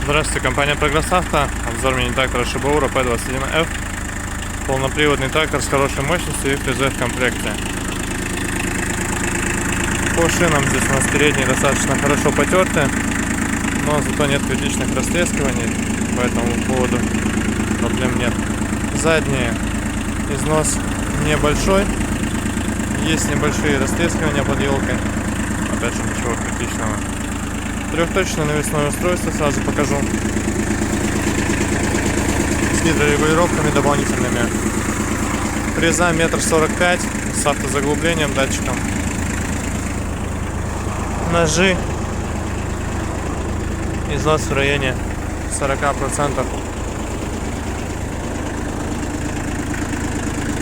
Здравствуйте, компания Прогресс Авто. Обзор мини-трактора Шибаура P21F. Полноприводный трактор с хорошей мощностью и ФЗ в комплекте. По шинам здесь у нас передние достаточно хорошо потерты, но зато нет критичных растрескиваний, по этому поводу проблем нет. Задние износ небольшой, есть небольшие растрескивания под елкой, опять же ничего критичного. Трехточное навесное устройство, сразу покажу, с гидрорегулировками дополнительными. Фреза 1,45 м с автозаглублением, датчиком. Ножи, износ в районе 40%.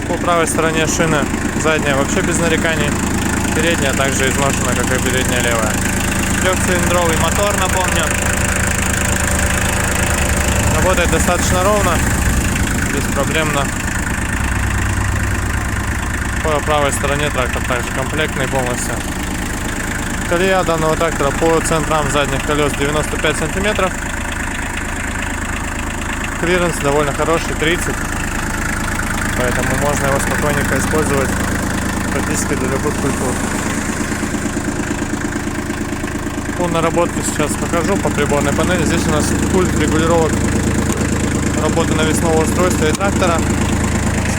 По правой стороне шины задняя вообще без нареканий, передняя также изношена, как и передняя левая. Трехцилиндровый мотор, напомню. Работает достаточно ровно, беспроблемно. По правой стороне трактор также комплектный полностью. Колея данного трактора по центрам задних колес 95 сантиметров. Клиренс довольно хороший, 30. Поэтому можно его спокойненько использовать практически для любых культур. По наработке сейчас покажу по приборной панели. Здесь у нас пульт регулировок работы навесного устройства и трактора.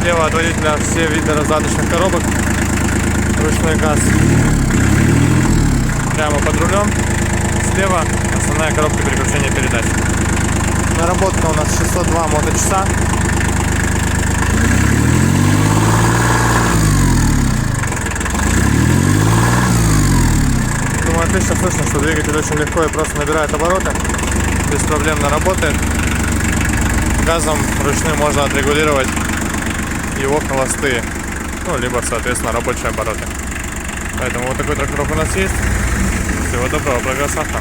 Слева от водителя все виды раздаточных коробок. Ручной газ прямо под рулем. Слева основная коробка переключения передач. Наработка у нас 602 моточаса. Думаю, отлично слышно, что двигатель очень легко и просто набирает обороты, беспроблемно работает. Газом ручным можно отрегулировать его холостые, либо соответственно рабочие обороты. Поэтому вот такой трактор у нас есть. Всего доброго, Прогресс Авто.